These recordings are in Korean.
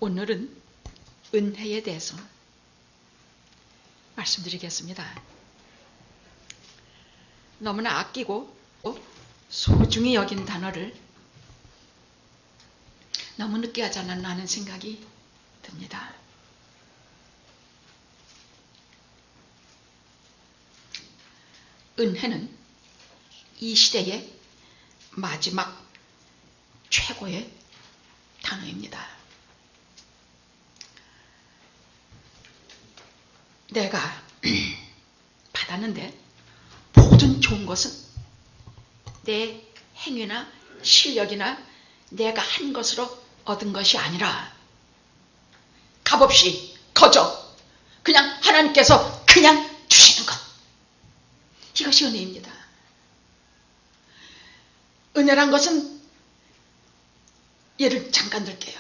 오늘은 은혜에 대해서 말씀드리겠습니다. 너무나 아끼고 소중히 여긴 단어를 너무 늦게 하지 않았나 하는 생각이 듭니다. 은혜는 이 시대의 마지막 최고의 단어입니다. 내가 받았는데 모든 좋은 것은 내 행위나 실력이나 내가 한 것으로 얻은 것이 아니라 값없이 거저 그냥 하나님께서 그냥 주시는 것, 이것이 은혜입니다. 은혜란 것은, 예를 잠깐 들게요.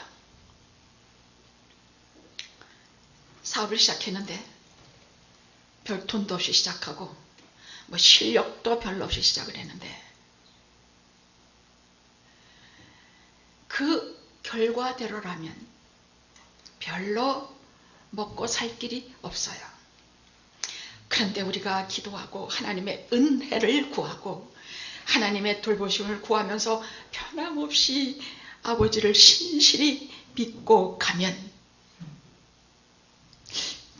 사업을 시작했는데 별 돈도 없이 시작하고 실력도 별로 없이 시작을 했는데 그 결과대로라면 별로 먹고 살 길이 없어요. 그런데 우리가 기도하고 하나님의 은혜를 구하고 하나님의 돌보심을 구하면서 변함없이 아버지를 신실히 믿고 가면,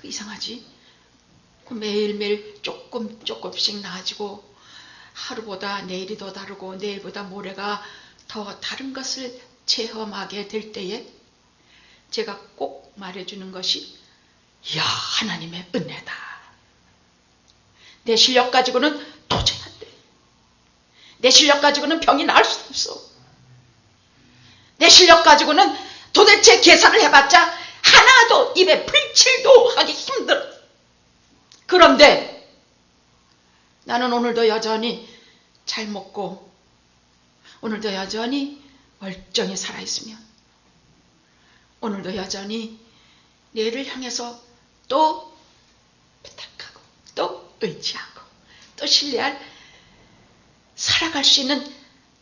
이상하지? 매일매일 조금씩 나아지고 하루보다 내일이 더 다르고 내일보다 모레가 더 다른 것을 체험하게 될 때에 제가 꼭 말해주는 것이, 이야, 하나님의 은혜다. 내 실력 가지고는 도저히 안 돼. 내 실력 가지고는 병이 나을 수 없어. 내 실력 가지고는 도대체 계산을 해봤자 하나도 입에 풀칠도 하기 힘들어. 그런데 나는 오늘도 여전히 잘 먹고 오늘도 여전히 멀쩡히 살아있으며 오늘도 여전히 내일을 향해서 또 부탁하고 또 의지하고 또 신뢰할, 살아갈 수 있는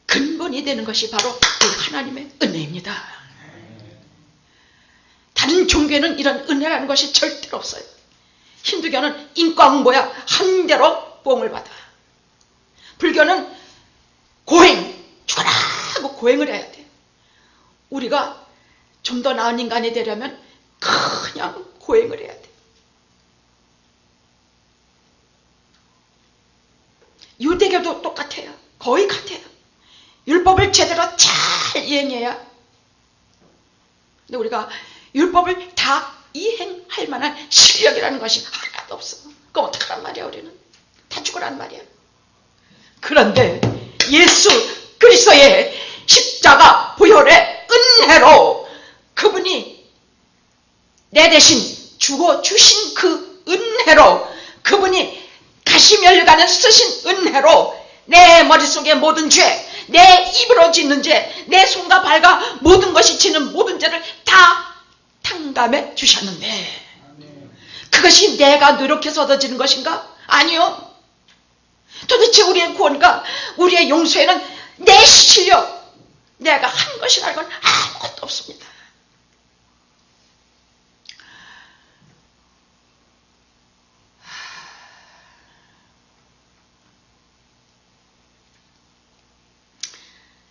근본이 되는 것이 바로 이 하나님의 은혜입니다. 다른 종교에는 이런 은혜라는 것이 절대로 없어요. 힌두교는 인과응보야, 한 대로 보응을 받아. 불교는 고행, 죽어라 하고 고행을 해야 돼. 우리가 좀 더 나은 인간이 되려면 그냥 고행을 해야 돼. 유대교도 똑같아요. 거의 같아요. 율법을 제대로 잘 이행해야. 근데 우리가 율법을 다 이행할 만한 실력이라는 것이 하나도 없어. 그럼 어떡하란 말이야, 우리는. 다 죽으란 말이야. 그런데 예수 그리스도의 십자가 부활의 은혜로 그분이 내 대신 죽어 주신 그 은혜로, 그분이 가시멸류관을 쓰신 은혜로 내 머릿속의 모든 죄, 내 입으로 짓는 죄, 내 손과 발과 모든 것이 지는 모든 죄를 다 탕감해 주셨는데, 그것이 내가 노력해서 얻어지는 것인가? 아니요. 도대체 우리의 구원과 우리의 용서에는 내 실력, 내가 한 것이라는 건 아무것도 없습니다.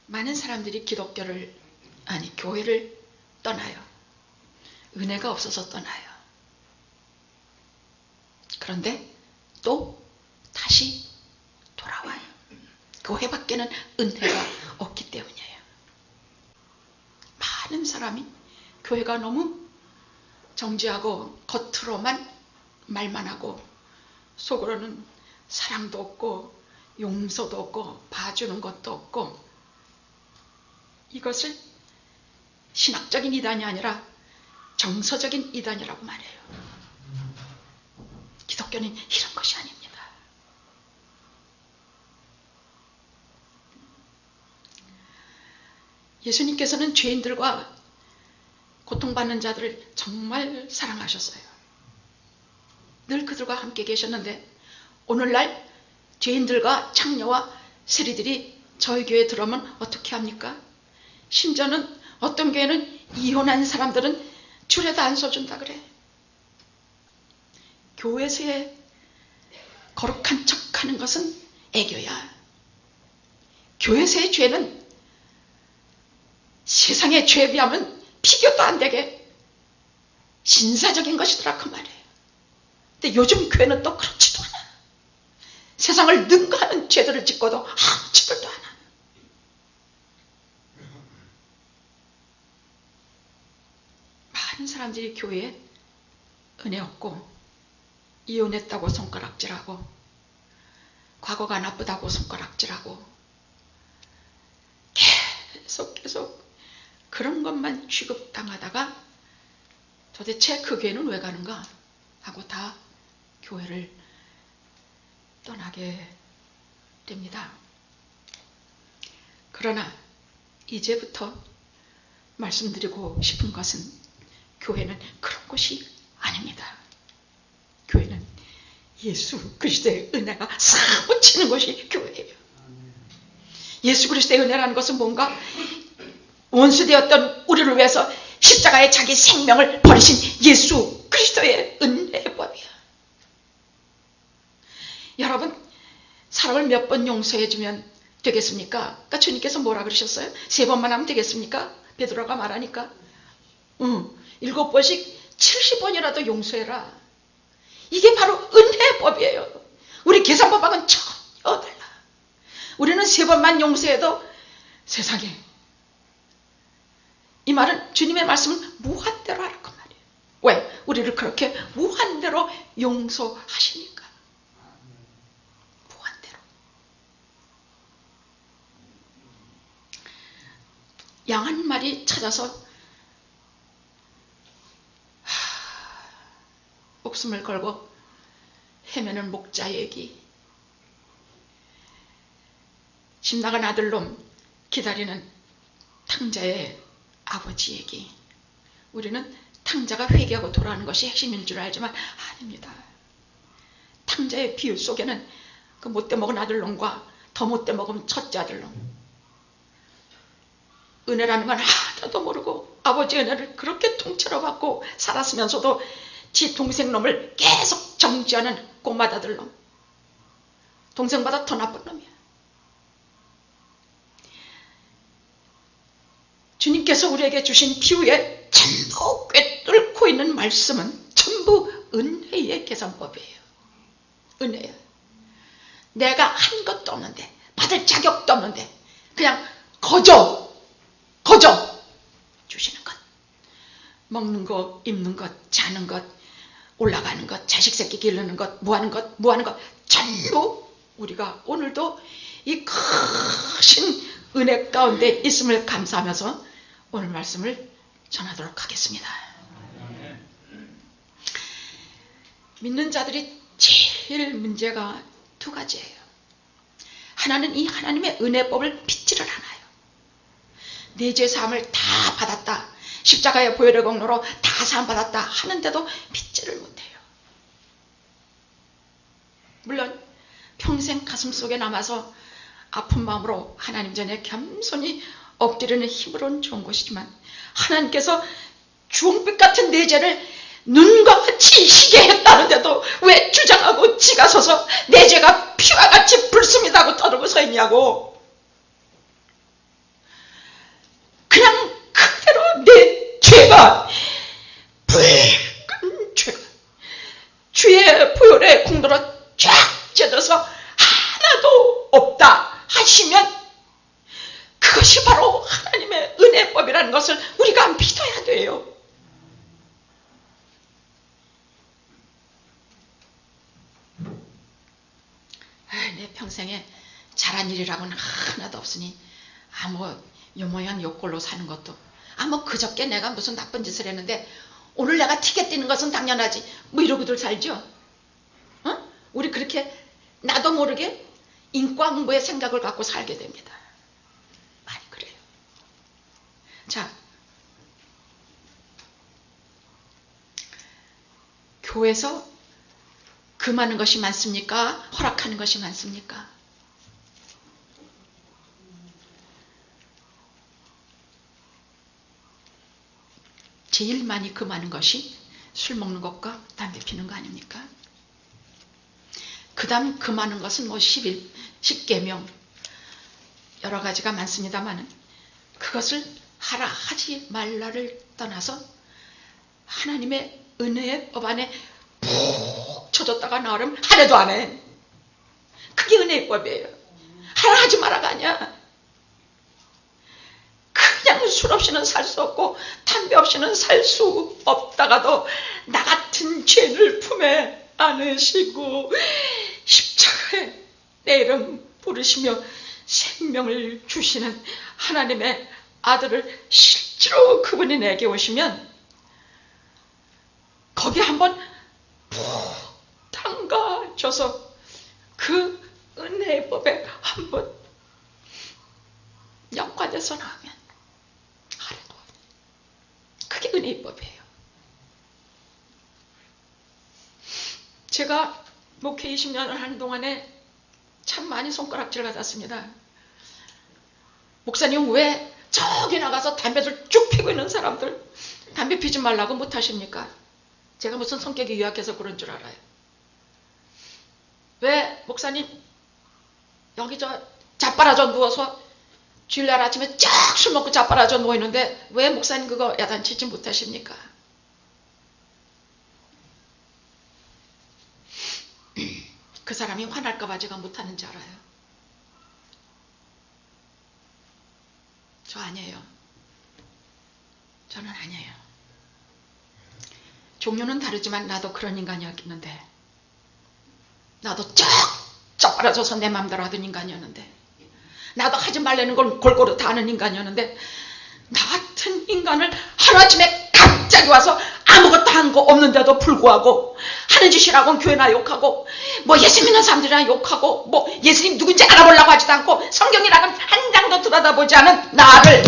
많은 사람들이 교회를 떠나요. 은혜가 없어서 떠나요. 그런데 또 다시 돌아와요. 교회 밖에는 은혜가 없기 때문이에요. 많은 사람이 교회가 너무 정지하고 겉으로만 말만 하고 속으로는 사랑도 없고 용서도 없고 봐주는 것도 없고, 이것을 신학적인 이단이 아니라 정서적인 이단이라고 말해요. 기독교는 이런 것이 아닙니다. 예수님께서는 죄인들과 고통받는 자들을 정말 사랑하셨어요. 늘 그들과 함께 계셨는데 오늘날 죄인들과 창녀와 세리들이 저희 교회에 들어오면 어떻게 합니까? 심지어는 어떤 교회는 이혼한 사람들은 줄에다 안 서준다 그래. 교회에서의 거룩한 척하는 것은 애교야. 교회에서의 죄는 세상의 죄에 비하면 비교도 안 되게 신사적인 것이더라 그 말이에요. 근데 요즘 교회는 또 그렇지도 않아. 세상을 능가하는 죄들을 짓고도 아무 짓도 안 하는. 많은 사람들이 교회에 은혜 없고 이혼했다고 손가락질하고 과거가 나쁘다고 손가락질하고 계속 그런 것만 취급당하다가 도대체 그 교회는 왜 가는가 하고 다 교회를 떠나게 됩니다. 그러나 이제부터 말씀드리고 싶은 것은 교회는 그런 곳이 아닙니다. 교회는 예수 그리스도의 은혜가 사무치는 곳이 교회예요. 예수 그리스도의 은혜라는 것은 뭔가 원수되었던 우리를 위해서 십자가에 자기 생명을 버리신 예수 그리스도의 은혜의 법이야. 여러분, 사람을 몇 번 용서해주면 되겠습니까? 그러니까 주님께서 뭐라 그러셨어요? 3번만 하면 되겠습니까? 베드로가 말하니까 7번씩 70번이라도 용서해라. 이게 바로 은혜의 법이에요. 우리 계산법하고는 전혀 달라. 우리는 3번만 용서해도 세상에, 이 말은 주님의 말씀은 무한대로 하는 그 말이에요. 왜? 우리를 그렇게 무한대로 용서하시니까. 무한대로. 양 한 마리 찾아서 목숨을 걸고 헤매는 목자 얘기, 집 나간 아들놈 기다리는 탕자의 아버지 얘기. 우리는 탕자가 회개하고 돌아오는 것이 핵심인 줄 알지만 아닙니다. 탕자의 비유 속에는 그 못돼 먹은 아들놈과 더 못돼 먹은 첫째 아들놈, 은혜라는 건 하나도 모르고 아버지 은혜를 그렇게 통째로 받고 살았으면서도 지 동생 놈을 계속 정죄하는 꼬마 아들놈, 동생보다 더 나쁜 놈이야. 주님께서 우리에게 주신 비유에 전부 꿰뚫고 있는 말씀은 전부 은혜의 계산법이에요. 은혜야. 내가 한 것도 없는데, 받을 자격도 없는데 그냥 거저 주시는 것. 먹는 것, 입는 것, 자는 것, 올라가는 것, 자식 새끼 기르는 것, 뭐하는 것 전부 우리가 오늘도 이 크신 은혜 가운데 있음을 감사하면서 오늘 말씀을 전하도록 하겠습니다. 믿는 자들이 제일 문제가 2가지예요. 하나는 이 하나님의 은혜법을 믿지를 않아요. 내 죄 사함을 다 받았다, 십자가의 보혈의 공로로 다 사함 받았다 하는데도 믿지를 못해요. 물론 평생 가슴속에 남아서 아픈 마음으로 하나님 전에 겸손히 엎드리는 힘으로는 좋은 것이지만, 하나님께서 주홍빛 같은 내 죄를 눈과 같이 희게 했다는데도 왜 주장하고 지가 서서 내 죄가 피와 같이 불습니다고 떠들고 서 있냐고. 그냥 그대로 내 죄가, 붉은 죄가 주의 보혈의 공로로 쫙 젖어서 하나도 없다 하시면 그것이 바로 하나님의 은혜법이라는 것을 우리가 믿어야 돼요. 내 평생에 잘한 일이라고는 하나도 없으니 요모양 요꼴로 사는 것도, 그저께 내가 무슨 나쁜 짓을 했는데 오늘 내가 티켓 띄는 것은 당연하지, 이러고들 살죠. 우리 그렇게 나도 모르게 인과응보의 생각을 갖고 살게 됩니다. 많이 그래요. 자, 교회에서 금하는 것이 많습니까? 허락하는 것이 많습니까? 제일 많이 금하는 것이 술 먹는 것과 담배 피는 거 아닙니까? 그 다음 금하는 것은 뭐 10계명 여러 가지가 많습니다만 그것을 하라 하지 말라를 떠나서 하나님의 은혜의 법 안에 푹 쳐졌다가 나름 하나도 안 해. 그게 은혜의 법이에요. 하라 하지 마라가 아니야. 그냥 술 없이는 살 수 없고 담배 없이는 살 수 없다가도 나 같은 죄를 품에 안으시고 십자가에 내 이름 부르시며 생명을 주시는 하나님의 아들을 실제로 그분이 내게 오시면 거기에 한번 푹 담가줘서 그 은혜의 법에 한번 역과돼서 나오면 하나도 그게 은혜의 법이에요. 제가 목회 20년을 하는 동안에 참 많이 손가락질 받았습니다. 목사님 왜 저기 나가서 담배를 쭉 피고 있는 사람들 담배 피지 말라고 못하십니까? 제가 무슨 성격이 유약해서 그런 줄 알아요. 왜 목사님 여기 저 자빠라져 누워서 주일날 아침에 쫙 술 먹고 자빠라져 누워있는데 왜 목사님 그거 야단치지 못하십니까? 그 사람이 화날까봐 제가 못하는지 알아요. 저 아니에요. 저는 아니에요. 종류는 다르지만 나도 그런 인간이었는데 나도 쫙 빨아줘서 내 맘대로 하던 인간이었는데 나도 하지 말라는 걸 골고루 다 아는 인간이었는데 나 같은 인간을 하루아침에 갑자기 와서 아무것도 한 거 없는데도 불구하고 하는 짓이라고 교회나 욕하고 뭐 예수 믿는 사람들이나 욕하고 뭐 예수님 누군지 알아보려고 하지도 않고 성경이라고 한 장도 들여다보지 않은 나를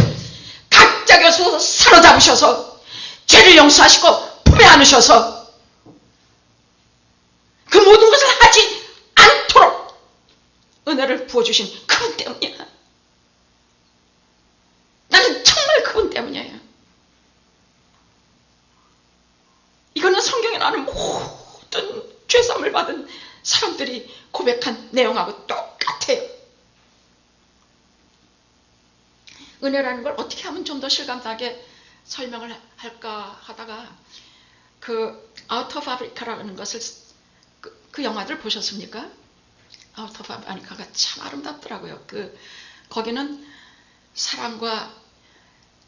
갑자기 와서 사로잡으셔서 죄를 용서하시고 품에 안으셔서 그 모든 것을 하지 않도록 은혜를 부어주신 그분 때문이야. 나는 정말 그분 때문이에요. 이거는 성경에 나오는 모든 죄사함을 받은 사람들이 고백한 내용하고 똑같아요. 은혜라는 걸 어떻게 하면 좀 더 실감나게 설명을 할까 하다가 그 아웃 오브 아프리카라는 것을 그 영화들 보셨습니까? 아웃 오브 아프리카가 참 아름답더라고요. 거기는 사랑과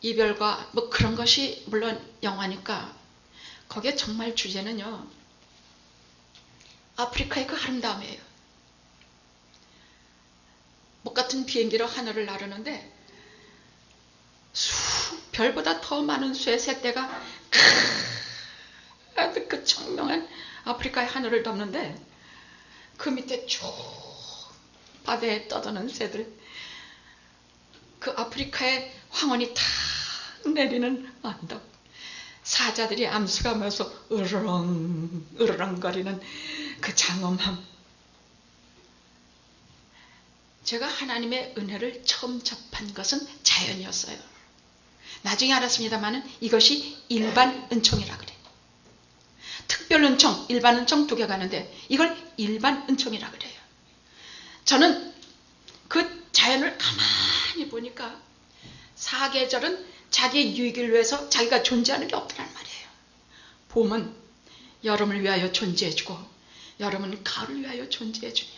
이별과 뭐 그런 것이 물론 영화니까 거기에 정말 주제는요 아프리카의 그 아름다움이에요. 목 같은 비행기로 하늘을 나르는데 별보다 더 많은 수의 새떼가 그 청명한 아프리카의 하늘을 덮는데 그 밑에 쭉 바다에 떠도는 새들, 그 아프리카의 황혼이 탁 내리는 언덕, 사자들이 암수가면서 으르렁 으르렁거리는 그 장엄함. 제가 하나님의 은혜를 처음 접한 것은 자연이었어요. 나중에 알았습니다만 이것이 일반 은총이라 그래요. 특별 은총, 일반 은총 두 개가 있는데 이걸 일반 은총이라 그래요. 저는 그 자연을 가만히 보니까 사계절은 자기의 유익을 위해서 자기가 존재하는 게 없더란 말이에요. 봄은 여름을 위하여 존재해주고 여름은 가을을 위하여 존재해주며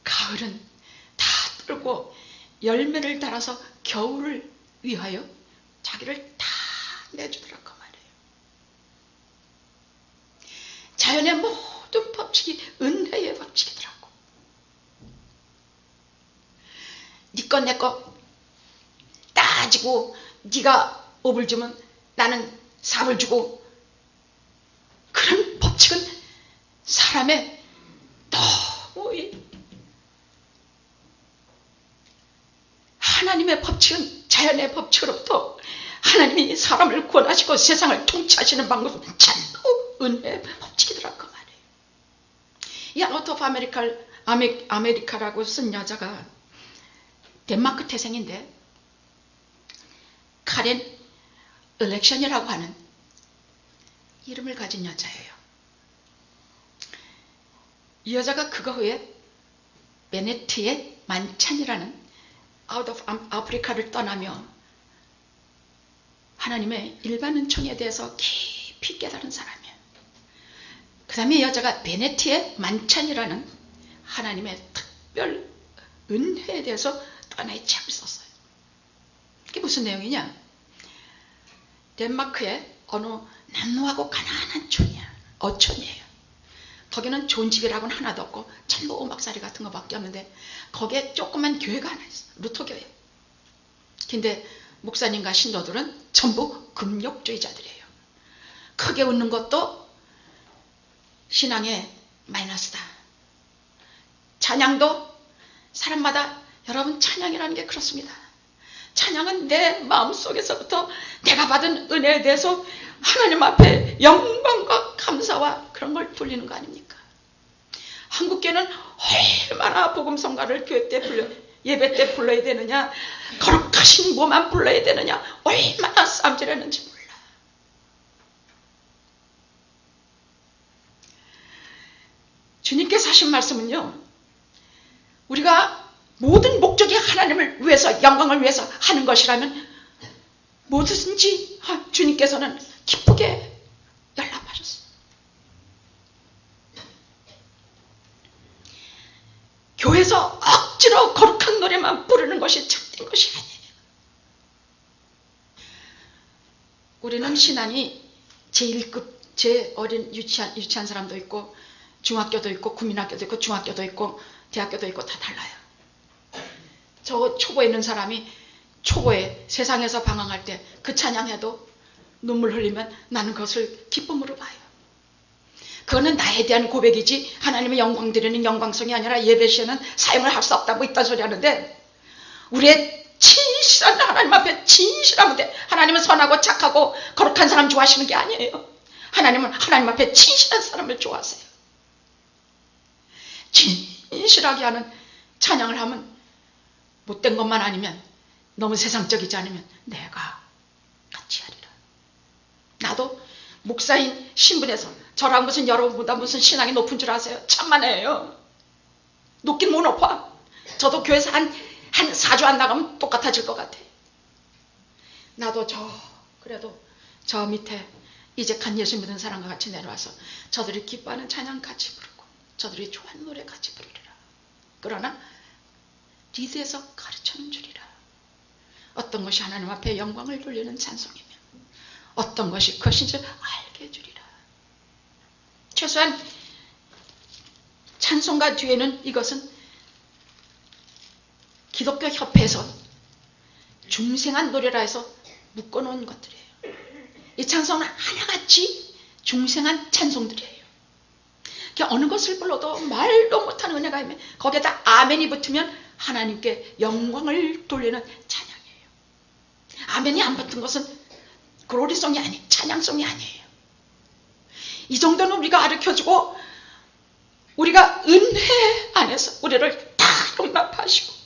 가을은 다 떨고 열매를 달아서 겨울을 위하여 자기를 다 내주더라고 말이에요. 자연의 모든 법칙이 은혜의 법칙이더라고. 네 것 내 것 따지고 네가 5불 주면 나는 4불 주고 그런 법칙은 사람의 너무 하나님의 법칙은 자연의 법칙으로부터 하나님이 사람을 구원하시고 세상을 통치하시는 방법은 전부 은혜의 법칙이더라고 말이에요. 이 아웃 오브 아메리카라고 쓴 여자가 덴마크 태생인데 카렌 엘렉션이라고 하는 이름을 가진 여자예요. 이 여자가 그거 후에 베네트의 만찬이라는 아웃 오브 아프리카를 떠나며 하나님의 일반 은총에 대해서 깊이 깨달은 사람이에요. 그 다음에 이 여자가 베네트의 만찬이라는 하나님의 특별 은혜에 대해서 또 하나의 책을 썼어요. 이게 무슨 내용이냐? 덴마크의 어느 남루하고 가난한 촌이야. 어촌이에요. 거기는 좋은 집이라고는 하나도 없고 전부 오막살이 같은 거밖에 없는데 거기에 조그만 교회가 하나 있어. 루터교회. 근데 목사님과 신도들은 전부 금욕주의자들이에요. 크게 웃는 것도 신앙의 마이너스다. 찬양도 사람마다, 여러분, 찬양이라는 게 그렇습니다. 찬양은 내 마음속에서부터 내가 받은 은혜에 대해서 하나님 앞에 영광과 감사와 그런 걸 돌리는 거 아닙니까? 한국교회는 얼마나 복음성가를 교회 때 예배 때 불러야 되느냐, 거룩하신 뭐만 불러야 되느냐, 얼마나 싸움질했는지 몰라. 주님께서 하신 말씀은요, 우리가 모든 목적이 하나님을 위해서, 영광을 위해서 하는 것이라면 뭐든지 주님께서는 기쁘게 연락하셨어요. 교회에서 억지로 거룩한 노래만 부르는 것이 참된 것이 아니에요. 우리는 신앙이 제1급, 제어린 유치한 사람도 있고 중학교도 있고 국민학교도 있고 중학교도 있고 대학교도 있고 다 달라요. 저 초보에 있는 사람이 초보에 세상에서 방황할 때 그 찬양해도 눈물 흘리면 나는 그것을 기쁨으로 봐요. 그거는 나에 대한 고백이지 하나님의 영광 드리는 영광성이 아니라 예배 시에는 사용을 할 수 없다고 이딴 소리 하는데, 우리의 진실한 하나님 앞에 진실하면 돼. 하나님은 선하고 착하고 거룩한 사람 좋아하시는 게 아니에요. 하나님은 하나님 앞에 진실한 사람을 좋아하세요. 진실하게 하는 찬양을 하면, 못된 것만 아니면, 너무 세상적이지 않으면 내가 같이 하리라. 나도 목사인 신분에서 저랑 무슨 여러분보다 무슨 신앙이 높은 줄 아세요? 참만해요. 높긴 못 높아. 저도 교회에서 한 4주 안 나가면 똑같아질 것 같아. 나도 그래도 저 밑에 이제 간 예수 믿은 사람과 같이 내려와서 저들이 기뻐하는 찬양 같이 부르고 저들이 좋아하는 노래 같이 부르리라. 그러나 리드에서 가르쳐는 주리라. 어떤 것이 하나님 앞에 영광을 돌리는 찬송이며 어떤 것이 그것인지 알게 해주리라. 최소한 찬송가 뒤에는 이것은 기독교 협회에서 중생한 노래라 해서 묶어놓은 것들이에요. 이 찬송은 하나같이 중생한 찬송들이에요. 어느 것을 불러도 말도 못하는 은혜가 있으면 거기에다 아멘이 붙으면 하나님께 영광을 돌리는 찬양이에요. 아멘이 안 붙은 것은 글로리송이 아니에요. 찬양송이 아니에요. 이 정도는 우리가 가르쳐주고 우리가 은혜 안에서 우리를 다 용납하시고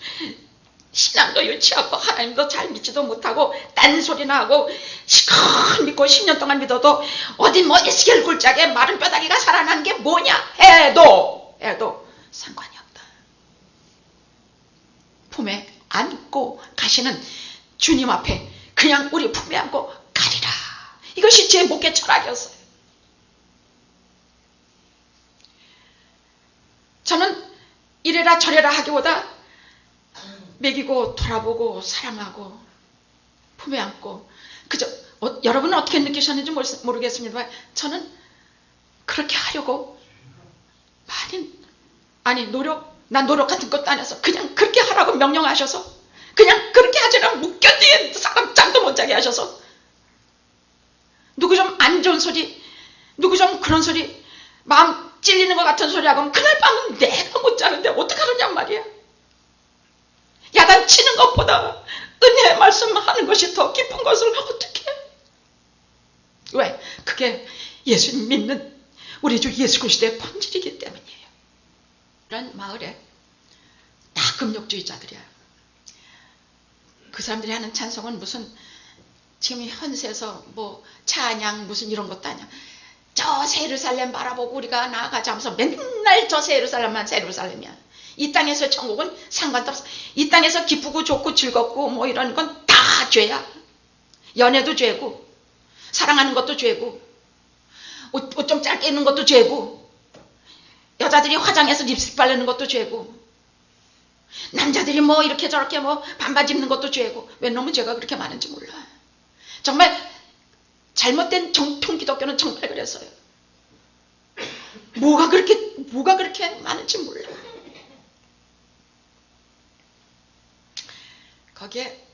신앙도 유치하고 하나님도 잘 믿지도 못하고 딴소리나 하고 시컷 믿고 10년 동안 믿어도 어디 뭐 에스겔 굴짝에 마른 뼈다귀가 살아난 게 뭐냐 해도 상관이 없다. 품에 안고 가시는 주님 앞에 그냥 우리 품에 안고 가리라. 이것이 제 목회 철학이었어요. 저는 이래라 저래라 하기보다 먹이고 돌아보고 사랑하고 품에 안고 그저 여러분은 어떻게 느끼셨는지 모르겠습니다만 저는 그렇게 하려고 난 노력 같은 것도 안 해서 그냥 그렇게 하라고 명령하셔서 그냥 그렇게 하지라 묶여뒤에 사람 잠도 못 자게 하셔서 누구 좀 안 좋은 소리 누구 좀 그런 소리 마음 찔리는 것 같은 소리 하고 그날 밤은 내가 못 자는데 어떡하느냔 말이야. 야단치는 것보다 은혜의 말씀하는 것이 더 깊은 것을 어떻게 해? 왜? 그게 예수님 믿는 우리 주 예수 그리스도의 본질이기 때문이에요. 이런 마을에 다 금욕주의자들이야. 그 사람들이 하는 찬송은 무슨 지금 현세에서 뭐 찬양 무슨 이런 것도 아니야. 저 새 예루살렘 바라보고 우리가 나아가자 하면서 맨날 저 새 예루살렘만 새 예루살렘이야. 이 땅에서 천국은 상관도 없어. 이 땅에서 기쁘고 좋고 즐겁고 뭐 이런 건 다 죄야. 연애도 죄고, 사랑하는 것도 죄고, 옷 좀 짧게 입는 것도 죄고, 여자들이 화장해서 립스틱 바르는 것도 죄고, 남자들이 뭐 이렇게 저렇게 뭐 반바지 입는 것도 죄고. 왜 놈의 죄가 그렇게 많은지 몰라. 정말 잘못된 정통 기독교는 정말 그랬어요. 뭐가 그렇게 많은지 몰라. 거기에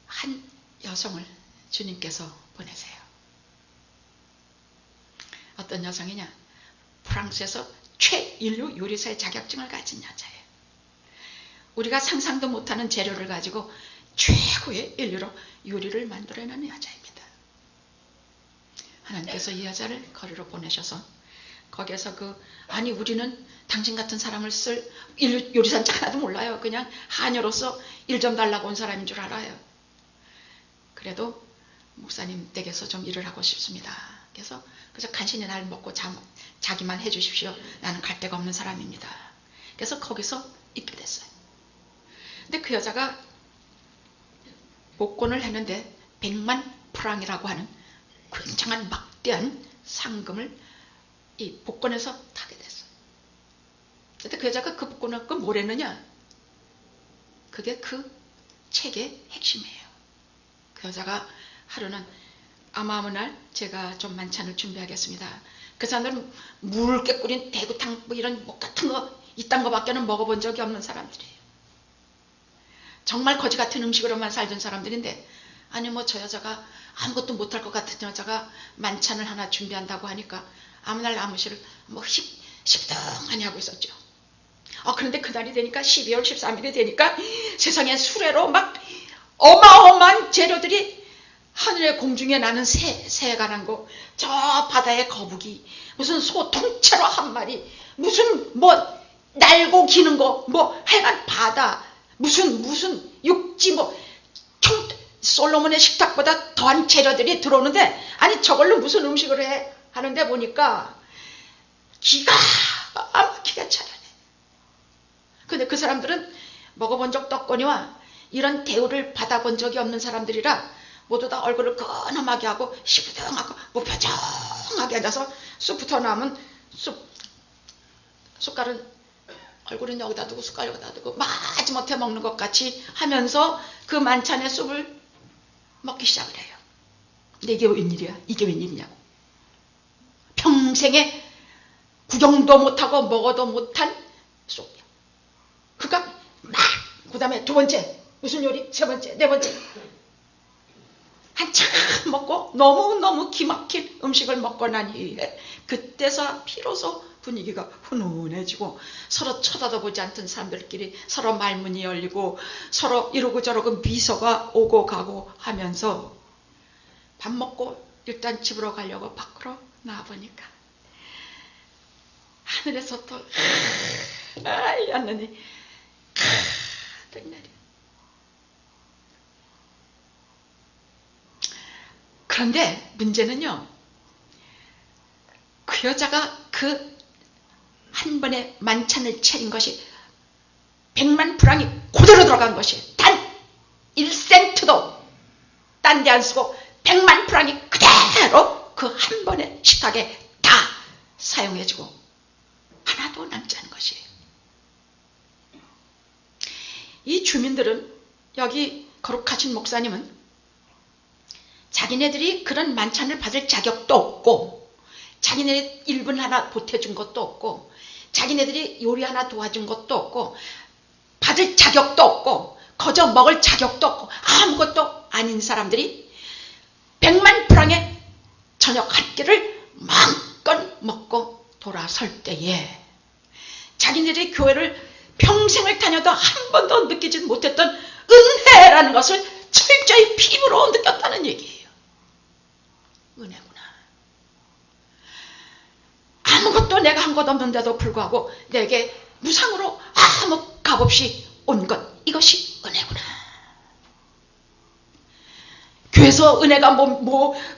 한 여성을 주님께서 보내세요. 어떤 여성이냐? 프랑스에서 최인류 요리사의 자격증을 가진 여자예요. 우리가 상상도 못하는 재료를 가지고 최고의 인류로 요리를 만들어내는 여자입니다. 하나님께서 이 여자를 거리로 보내셔서 거기에서 아니 우리는 당신 같은 사람을 쓸 인류 요리사인지 하나도 몰라요. 그냥 하녀로서 일 좀 달라고 온 사람인 줄 알아요. 그래도 목사님 댁에서 좀 일을 하고 싶습니다. 그래서 간신히 날 먹고 자기만 해주십시오. 나는 갈 데가 없는 사람입니다. 그래서 거기서 있게 됐어요. 근데 그 여자가 복권을 했는데 100만 프랑이라고 하는 굉장한 막대한 상금을 이 복권에서 타게 됐어요. 근데 그 여자가 그 복권을 뭘 했느냐? 그게 그 책의 핵심이에요. 그 여자가 하루는 아마 어느 날 제가 좀 만찬을 준비하겠습니다. 그 사람들은 묽게 끓인 대구탕 뭐 이런 목 같은 거 이딴 거밖에는 먹어본 적이 없는 사람들이에요. 정말 거지 같은 음식으로만 살던 사람들인데, 아니 뭐 저 여자가 아무것도 못할 것 같은 여자가 만찬을 하나 준비한다고 하니까 아무 날 아무 시를 뭐 십등하니 하고 있었죠. 그런데 그날이 되니까 12월 13일이 되니까 세상에 수레로 막 어마어마한 재료들이 하늘의 공중에 나는 새가 난 거, 저 바다의 거북이, 무슨 소 통째로 한 마리, 무슨 뭐 날고 기는 거, 뭐 하여간 바다, 무슨 육지 뭐 솔로몬의 식탁보다 더한 재료들이 들어오는데, 아니 저걸로 무슨 음식을 해 하는데 보니까 기가 막히게 차려내. 근데 그 사람들은 먹어본 적도 없거니와 이런 대우를 받아본 적이 없는 사람들이라 모두 다 얼굴을 근엄하게 하고 시부등하고 무표정하게 앉아서 쑥부터 남은 숟갈은 얼굴은 여기다 두고 숟갈 여기다 두고 마지못해 먹는 것 같이 하면서 그 만찬의 쑥을 먹기 시작을 해요. 근데 이게 웬일이야? 이게 웬일이냐고. 평생에 구경도 못하고 먹어도 못한 쑥이야. 그러니까 그 다음에 두 번째 무슨 요리? 세 번째, 네 번째 한참 먹고 너무너무 기막힌 음식을 먹고 나니 그때서 비로소 분위기가 훈훈해지고 서로 쳐다도 보지 않던 사람들끼리 서로 말문이 열리고 서로 이러고 저러고 미소가 오고 가고 하면서 밥 먹고 일단 집으로 가려고 밖으로 나와보니까 하늘에서 또 하늘이 가득 내려. 그런데 문제는요, 그 여자가 그 한 번에 만찬을 차린 것이 100만 프랑이 그대로 들어간 것이 단 1센트도 딴 데 안 쓰고 100만 프랑이 그대로 그 한 번에 식탁에 다 사용해주고 하나도 남지 않은 것이에요. 이 주민들은, 여기 거룩하신 목사님은 자기네들이 그런 만찬을 받을 자격도 없고 자기네들이 1분 하나 보태준 것도 없고 자기네들이 요리 하나 도와준 것도 없고 받을 자격도 없고 거저 먹을 자격도 없고 아무것도 아닌 사람들이 100만 프랑의 저녁 한 끼를 마음껏 먹고 돌아설 때에 자기네들이 교회를 평생을 다녀도 한 번도 느끼지 못했던 은혜라는 것을 철저히 피부로 느꼈다는 얘기예요. 은혜구나. 아무것도 내가 한 것 없는데도 불구하고 내게 무상으로 아무 값없이 온 것, 이것이 은혜구나. 교회에서 은혜가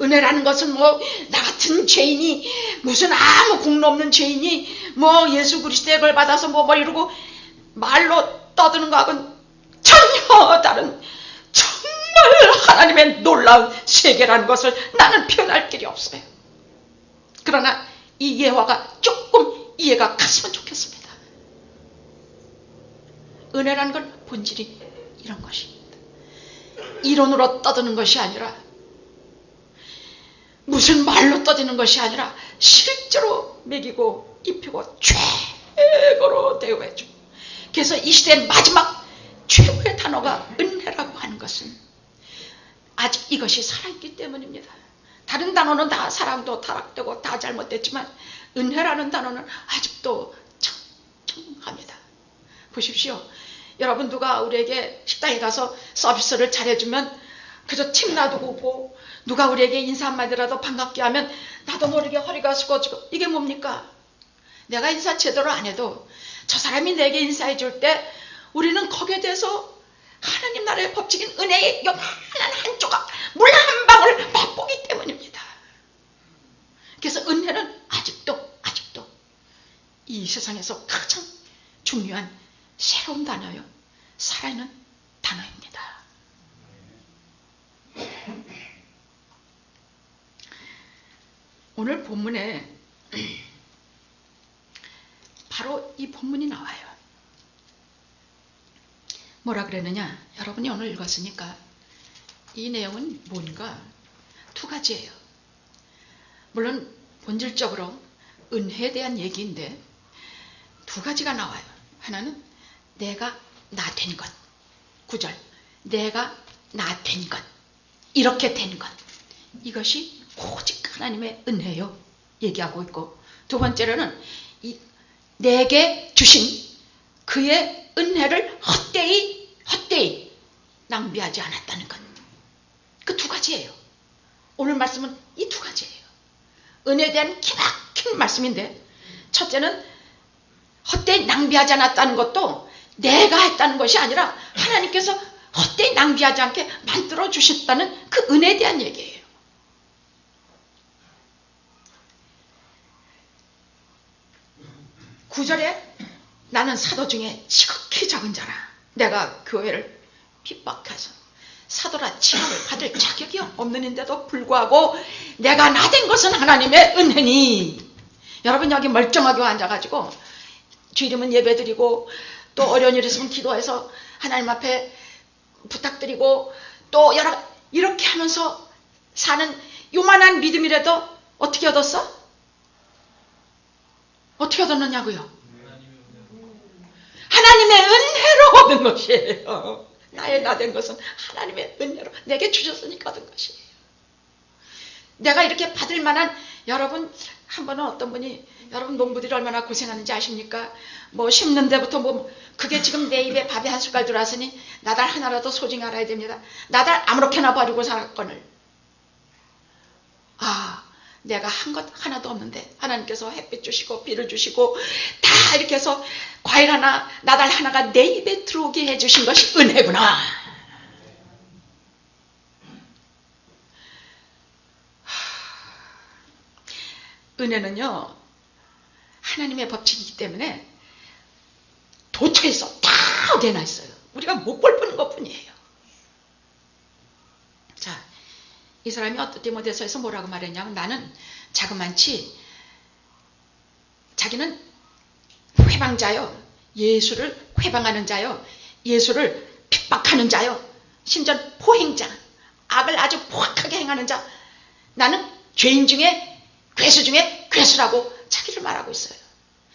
은혜라는 것은 나 같은 죄인이, 무슨 아무 공로 없는 죄인이 예수 그리스도의 걸 받아서 이러고 말로 떠드는 거하고는 전혀 다른 정말 하나님의 놀라운 세계라는 것을 나는 표현할 길이 없어요. 그러나 이 예화가 조금 이해가 갔으면 좋겠습니다. 은혜라는 건 본질이 이런 것입니다. 이론으로 떠드는 것이 아니라, 무슨 말로 떠드는 것이 아니라 실제로 먹이고 입히고 최고로 대우해주고. 그래서 이 시대의 마지막 최고의 단어가 은혜라고 하는 것은 아직 이것이 살아있기 때문입니다. 다른 단어는 다 사랑도 타락되고 다 잘못됐지만 은혜라는 단어는 아직도 청청합니다. 보십시오. 여러분, 누가 우리에게 식당에 가서 서비스를 잘해주면 그저 팁 놔두고 누가 우리에게 인사 한마디라도 반갑게 하면 나도 모르게 허리가 숙어지고, 이게 뭡니까? 내가 인사 제대로 안 해도 저 사람이 내게 인사해 줄 때 우리는 거기에 대해서 하나님 나라의 법칙인 은혜의 요만한 한 조각, 물 한 방울 맛보기 때문입니다. 그래서 은혜는 아직도 이 세상에서 가장 중요한 새로운 단어요, 살아있는 단어입니다. 오늘 본문에 바로 이 본문이 나와요. 뭐라 그랬느냐? 여러분이 오늘 읽었으니까 이 내용은 뭔가 두 가지예요. 물론 본질적으로 은혜에 대한 얘기인데 두 가지가 나와요. 하나는 내가 나 된 것, 9절, 내가 나 된 것, 이렇게 된 것, 이것이 오직 하나님의 은혜요 얘기하고 있고, 두 번째로는 내게 주신 그의 은혜를 헛되이 낭비하지 않았다는 것. 그 두 가지예요. 오늘 말씀은 이 두 가지예요. 은혜에 대한 기막힌 말씀인데, 첫째는 헛되이 낭비하지 않았다는 것도 내가 했다는 것이 아니라 하나님께서 헛되이 낭비하지 않게 만들어 주셨다는 그 은혜에 대한 얘기예요. 구절에 나는 사도 중에 지극히 작은 자라. 내가 교회를 핍박해서 사도라 칭함을 받을 자격이 없는데도 불구하고 내가 나 된 것은 하나님의 은혜니. 여러분, 여기 멀쩡하게 앉아가지고 주일이면 예배드리고 또 어려운 일 있으면 기도해서 하나님 앞에 부탁드리고 또 이렇게 하면서 사는 요만한 믿음이라도 어떻게 얻었어? 어떻게 얻었느냐고요? 하나님의 은혜로 얻은 것이에요. 나의 나 된 것은 하나님의 은혜로 내게 주셨으니까 얻은 것이에요. 내가 이렇게 받을 만한, 여러분, 한 번은 어떤 분이, 여러분 농부들이 얼마나 고생하는지 아십니까? 심는 데부터 그게 지금 내 입에 밥이 한 숟갈 들어왔으니 나달 하나라도 소중히 알아야 됩니다. 나달 아무렇게나 버리고 살았거늘. 내가 한 것 하나도 없는데 하나님께서 햇빛 주시고 비를 주시고 다 이렇게 해서 과일 하나, 나달 하나가 내 입에 들어오게 해주신 것이 은혜구나. 은혜는요, 하나님의 법칙이기 때문에 도처에서 다 어디에나 있어요. 우리가 못 볼 것뿐이에요. 자, 이 사람이 어떤 디모데서에서 뭐라고 말했냐면, 나는 자그만치, 자기는 회방자요, 예수를 회방하는 자요, 예수를 핍박하는 자요, 심지어 포행자, 악을 아주 포악하게 행하는 자, 나는 죄인 중에, 괴수 중에 괴수라고 자기를 말하고 있어요.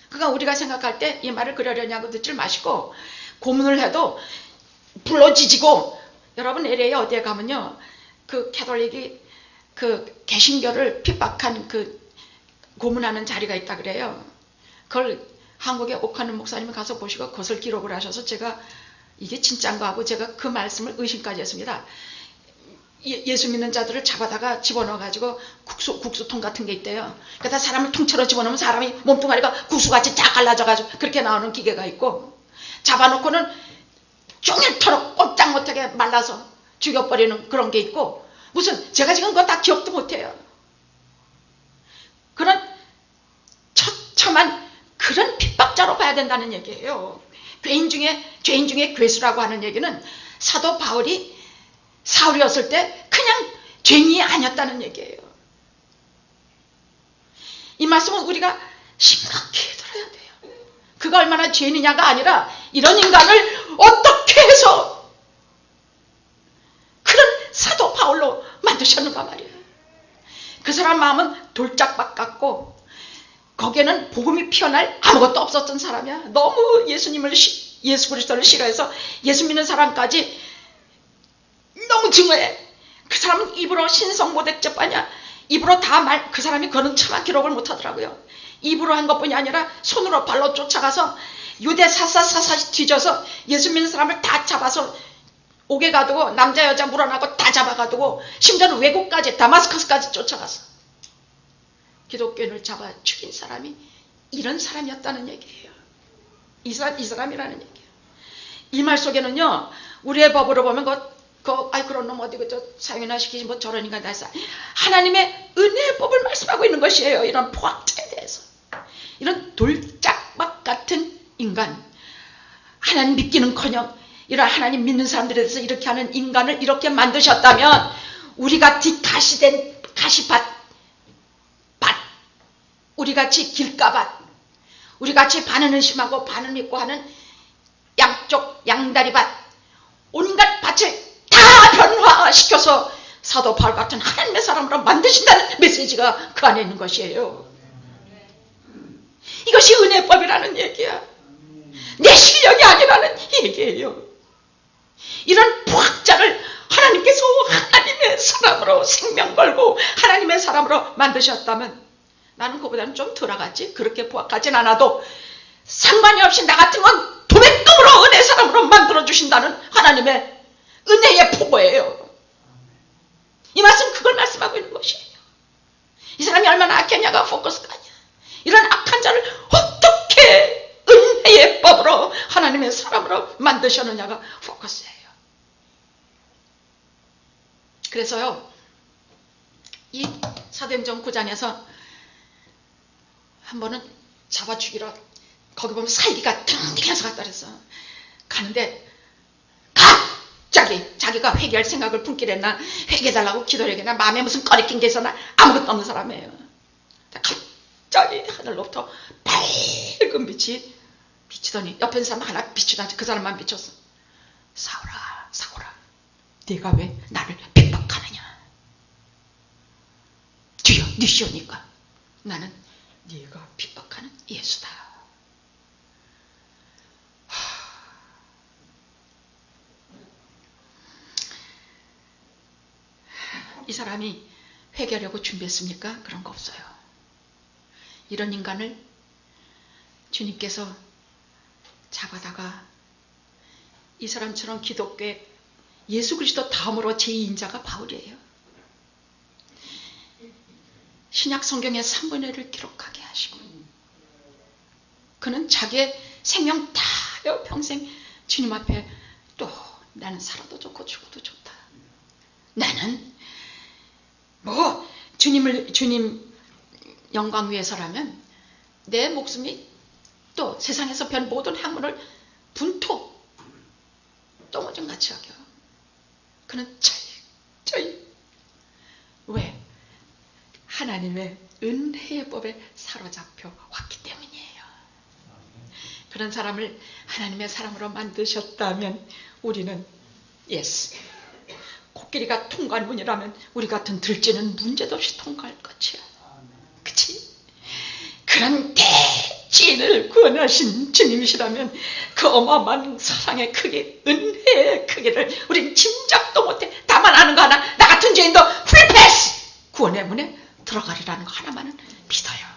그러니까 우리가 생각할 때 이 말을 그러려냐고 듣지 마시고, 고문을 해도 불러지지고, 여러분 LA 어디에 가면요, 그 캐톨릭이 그 개신교를 핍박한 그 고문하는 자리가 있다 그래요. 그걸 한국의 옥하는 목사님이 가서 보시고 그것을 기록을 하셔서 제가 이게 진짜인가 하고 제가 그 말씀을 의심까지 했습니다. 예수 믿는 자들을 잡아다가 집어넣어가지고 국수통 같은 게 있대요. 그러다 사람을 통째로 집어넣으면 사람이 몸뚱아리가 국수같이 쫙 갈라져가지고 그렇게 나오는 기계가 있고, 잡아놓고는 종일토록 꼼짝 못하게 말라서 죽여버리는 그런 게 있고, 무슨 제가 지금 그거 다 기억도 못해요. 그런 처참한 그런 핍박자로 봐야 된다는 얘기예요. 죄인 중에 괴수라고 하는 얘기는 사도 바울이 사울이었을 때 그냥 죄인이 아니었다는 얘기예요. 이 말씀은 우리가 심각히 들어야 돼요. 그가 얼마나 죄인이냐가 아니라 이런 인간을 어떻게 해서 그런 사도 바울로 만드셨는가 말이에요. 그 사람 마음은 돌짝밭 같고 거기에는 복음이 피어날 아무것도 없었던 사람이야. 너무 예수 그리스도를 싫어해서 예수 믿는 사람까지 너무 증오해. 그 사람은 입으로 신성모독죄반이야. 입으로 다 그 사람이 그런 차마 기록을 못하더라고요. 입으로 한 것뿐이 아니라 손으로 발로 쫓아가서 유대 사사사사 뒤져서 예수 믿는 사람을 다 잡아서 옥에 가두고 남자 여자 물어나고 다 잡아가두고 심지어는 외국까지 다마스커스까지 쫓아가서 기독교인을 잡아 죽인 사람이 이런 사람이었다는 얘기예요. 이 사람이라는 얘기예요. 이 말 속에는요, 우리의 법으로 보면 그런 놈 어디 사형이나 시키지 뭐 저런 인간 다 하나님의 은혜의 법을 말씀하고 있는 것이에요. 이런 포악자에 대해서. 이런 돌짝박 같은 인간, 하나님 믿기는커녕 이런 하나님 믿는 사람들에 대해서 이렇게 하는 인간을 이렇게 만드셨다면 우리같이 가시밭, 우리같이 길가밭, 우리같이 반은 의심하고 반은 믿고 하는 양쪽 양다리밭, 온갖 밭을 다 변화시켜서 사도 바울 같은 하나님의 사람으로 만드신다는 메시지가 그 안에 있는 것이에요. 이것이 은혜법이라는 얘기야. 내 실력이 아니라는 얘기예요. 이런 부학자를 하나님께서 하나님의 사람으로 생명 걸고 하나님의 사람으로 만드셨다면 나는 그보다는 좀 덜하겠지. 그렇게 부학하진 않아도 상관이 없이 나 같은 건 도매금으로 은혜 사람으로 만들어주신다는 하나님의 은혜의 폭어예요. 이 말씀 그걸 말씀하고 있는 것이에요. 이 사람이 얼마나 악했냐가 포커스가 아니야. 이런 악한 자를 어떻게 은혜의 법으로 하나님의 사람으로 만드셨느냐가 포커스예요. 그래서요, 이 사도행전 9장에서 한 번은 잡아 죽이러 거기 보면 살기가 등등해서 갔다 그랬어. 가는데 갑자기 자기가 회개할 생각을 품기를 했나 회개해달라고 기도를 했나 마음에 무슨 꺼리낀 게 있었나 아무것도 없는 사람이에요. 갑자기 하늘로부터 밝은 빛이 비치더니 옆에 있는 사람 하나 비추다 그 사람만 비쳤어. 사울아 사울아 네가 왜 나를 핍박하느냐. 주여 니시오니까 나는 네가 핍박하는 예수다. 이 사람이 회개하려고 준비했습니까? 그런 거 없어요. 이런 인간을 주님께서 잡아다가 이 사람처럼 기독교에 예수 그리스도 다음으로 제2인자가 바울이에요. 신약 성경의 3분의 1을 기록하게 하시고 그는 자기의 생명 다하여 평생 주님 앞에 또 나는 살아도 좋고 죽어도 좋다. 나는 뭐 주님 영광 위해서라면 내 목숨이 또 세상에서 변 모든 학문을 분토 똥오줌같이 여겨. 그는 철저히 왜? 하나님의 은혜의 법에 사로잡혀 왔기 때문이에요. 그런 사람을 하나님의 사람으로 만드셨다면 우리는 예스. 코끼리가 통과한 문이라면 우리 같은 들쥐는 문제도 없이 통과할 것이야. 그치? 그런 대지인을 구원하신 주님이시라면 그 어마어마한 사랑의 크기, 은혜의 크기를 우린 짐작도 못해. 다만 아는 거 하나, 나 같은 죄인도 프리패스! 구원의 문에 들어가리라는 거 하나만은 믿어요.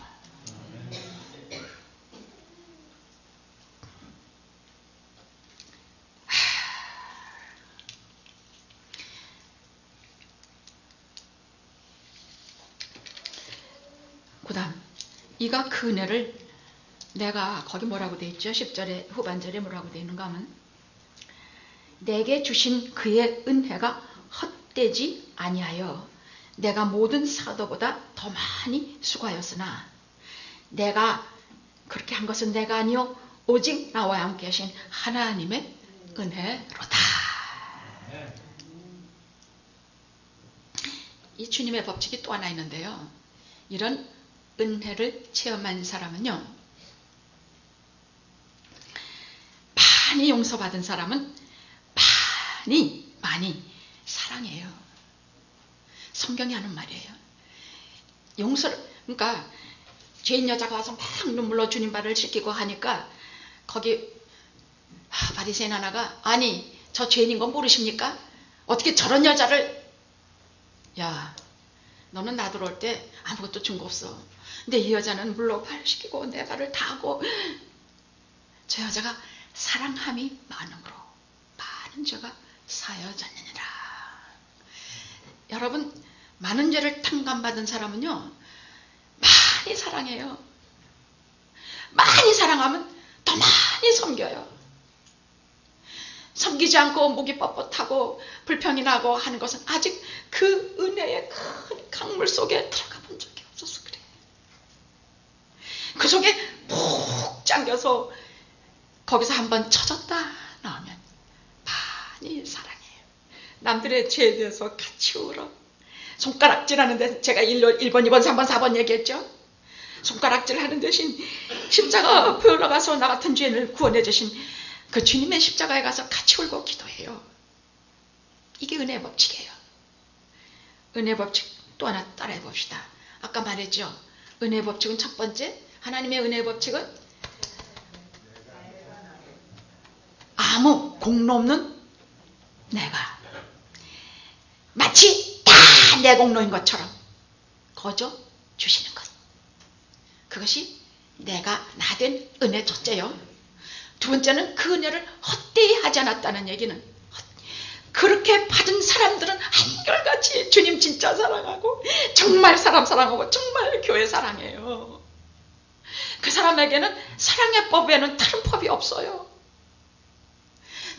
그 다음 이가 그 은혜를 내가 거기 뭐라고 돼 있죠? 10절에 후반절에 뭐라고 돼 있는가 하면 내게 주신 그의 은혜가 헛되지 아니하여 내가 모든 사도보다 더 많이 수고하였으나 내가 그렇게 한 것은 내가 아니요 오직 나와 함께 하신 하나님의 은혜로다. 이 주님의 법칙이 또 하나 있는데요. 이런 은혜를 체험한 사람은요, 많이 용서받은 사람은 많이 사랑해요. 성경이 하는 말이에요. 용서를, 그러니까 죄인 여자가 와서 막 눈물로 주님 발을 씻기고 하니까 거기 바리새인 하나가, 아니 저 죄인인 거 모르십니까? 어떻게 저런 여자를, 야 너는 나 들어올 때 아무것도 준 거 없어. 근데 이 여자는 물로 발 씻기고 내 발을 다 하고, 저 여자가 사랑함이 많음으로 많은 죄가 사여졌느니라. 여러분, 많은 죄를 탕감받은 사람은요 많이 사랑해요. 많이 사랑하면 더 많이 섬겨요. 섬기지 않고 목이 뻣뻣하고 불평이 나고 하는 것은 아직 그 은혜의 큰 강물 속에 들어가 본 적이 없어서 그래. 그 속에 푹 잠겨서 거기서 한번 쳐졌다 나오면 많이 사랑해요. 남들의 죄에 대해서 같이 울어. 손가락질 하는데 제가 1번, 2번, 3번, 4번 얘기했죠. 손가락질 하는 대신 십자가 앞에 올라가서 나 같은 죄인을 구원해 주신 그 주님의 십자가에 가서 같이 울고 기도해요. 이게 은혜의 법칙이에요. 은혜의 법칙 또 하나 따라해 봅시다. 아까 말했죠. 은혜의 법칙은 첫 번째, 하나님의 은혜의 법칙은 아무 공로 없는 내가 마치 다 내 공로인 것처럼 거저 주시는 것. 그것이 내가 나 된 은혜 첫째요. 두 번째는 그 은혜를 헛되이 하지 않았다는 얘기는, 그렇게 받은 사람들은 한결같이 주님 진짜 사랑하고 정말 사람 사랑하고 정말 교회 사랑해요. 그 사람에게는 사랑의 법에는 다른 법이 없어요.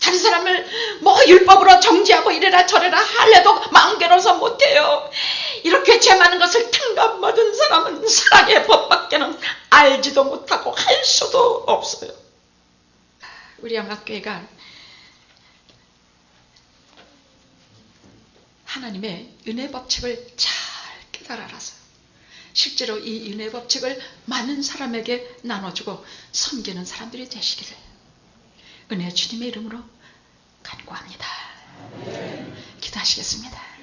다른 사람을 뭐 율법으로 정죄하고 이래라 저래라 할래도 마음 괴로워서 못해요. 이렇게 죄 많은 것을 탕감받은 사람은 사랑의 법밖에는 알지도 못하고 할 수도 없어요. 우리 영락교회가 하나님의 은혜 법칙을 잘 깨달아서 실제로 이 은혜 법칙을 많은 사람에게 나눠주고 섬기는 사람들이 되시기를 은혜 주님의 이름으로 간구합니다. 기도하시겠습니다.